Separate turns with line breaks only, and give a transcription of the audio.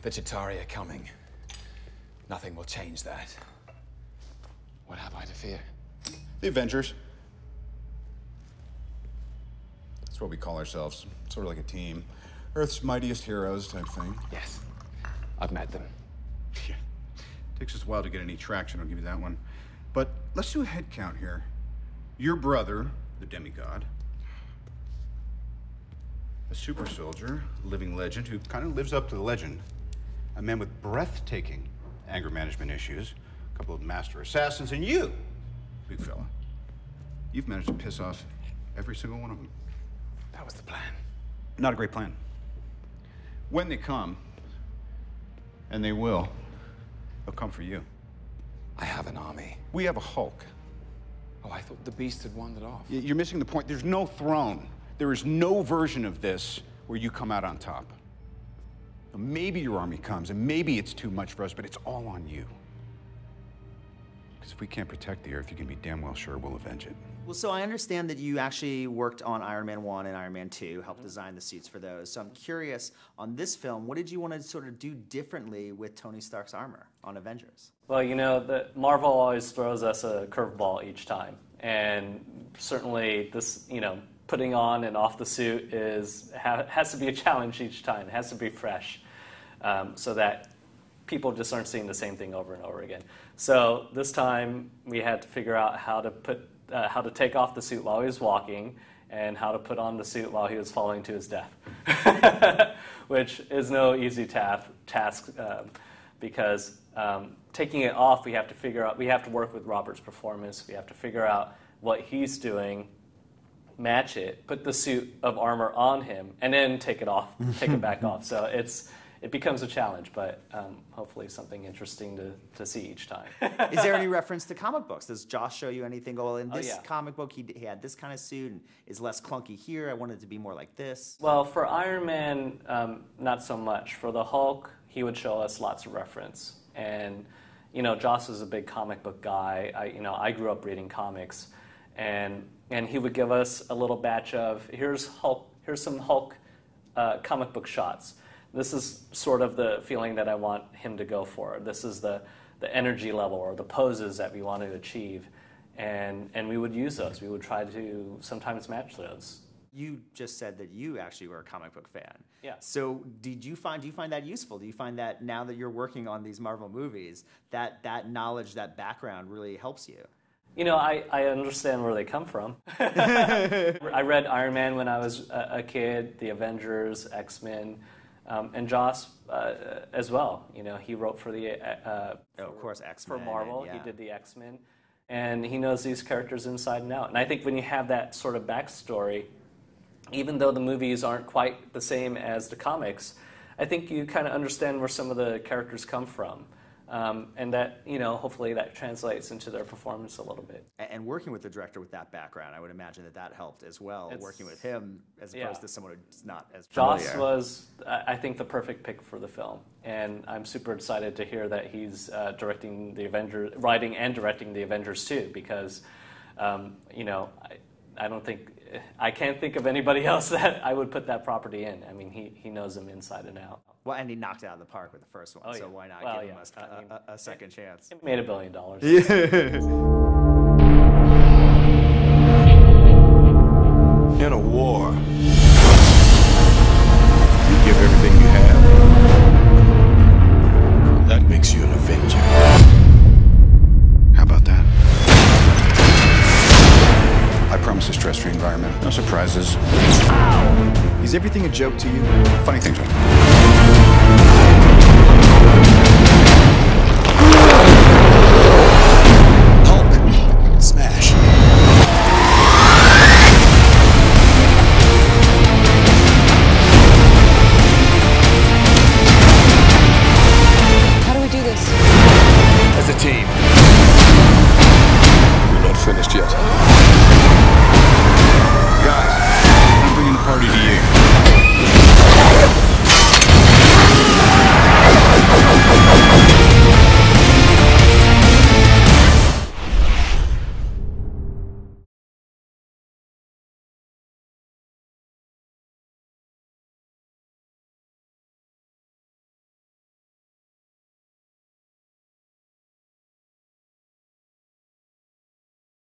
The Chitauri are coming. Nothing will change that. What have I to fear?
The Avengers. That's what we call ourselves. Sort of like a team. Earth's mightiest heroes type thing.
Yes, I've met them.
Yeah. Takes us a while to get any traction, I'll give you that one. But let's do a head count here. Your brother, the demigod, a super soldier, a living legend who kind of lives up to the legend, a man with breathtaking anger management issues, a couple of master assassins, and you, big fella. You've managed to piss off every single one of them.
That was the plan.
Not a great plan. When they come, and they will, they'll come for you.
I have an army.
We have a Hulk.
Oh, I thought the Beast had wandered off.
You're missing the point. There's no throne. There is no version of this where you come out on top. Maybe your army comes, and maybe it's too much for us, but it's all on you. Because if we can't protect the Earth, you can be damn well sure we'll avenge it.
Well, so I understand that you actually worked on Iron Man 1 and Iron Man 2, helped design the suits for those. So I'm curious, on this film, what did you want to sort of do differently with Tony Stark's armor on Avengers?
Well, you know, Marvel always throws us a curveball each time. And certainly this, you know, putting on and off the suit has to be a challenge each time. It has to be fresh so that people just aren't seeing the same thing over and over again. So this time we had to figure out how to take off the suit while he was walking and how to put on the suit while he was falling to his death, which is no easy task because taking it off, we have to work with Robert's performance. We have to figure out what he's doing, match it, put the suit of armor on him, and then take it back off. So it becomes a challenge, but hopefully something interesting to see each time.
Is there any reference to comic books? Does Josh show you anything? Well, in this
yeah.
comic book, he had this kind of suit and is less clunky here. I wanted it to be more like this.
Well, for Iron Man, not so much. For the Hulk, he would show us lots of reference. And, you know, Josh is a big comic book guy. I grew up reading comics. And he would give us a little batch of, here's some Hulk comic book shots. This is sort of the feeling that I want him to go for. This is the energy level or the poses that we want to achieve. And we would use those. We would try to sometimes match those.
You just said that you actually were a comic book fan.
Yeah.
So do you find that useful? Do you find that now that you're working on these Marvel movies, that knowledge, that background really helps you?
You know, I understand where they come from. I read Iron Man when I was a kid, the Avengers, X-Men, and Joss as well. You know, he wrote for the
of course, X-Men
for Marvel.
yeah.
He did the X-Men, and he knows these characters inside and out. And I think when you have that sort of backstory, even though the movies aren't quite the same as the comics, I think you kind of understand where some of the characters come from. And that, you know, hopefully that translates into their performance a little bit.
And working with the director with that background, I would imagine that helped as well, working with him as opposed to someone who's not as familiar.
Joss was, I think, the perfect pick for the film. And I'm super excited to hear that he's writing and directing the Avengers too, because, you know, I can't think of anybody else that I would put that property in. I mean, he knows them inside and out.
Well, and he knocked it out of the park with the first one, so why not give him a second chance?
It made $1 billion.
In a war, you give everything you have. That makes you an Avenger.
How about that? I promise a stress-free environment. No surprises.
Is everything a joke to you?
Funny things happen.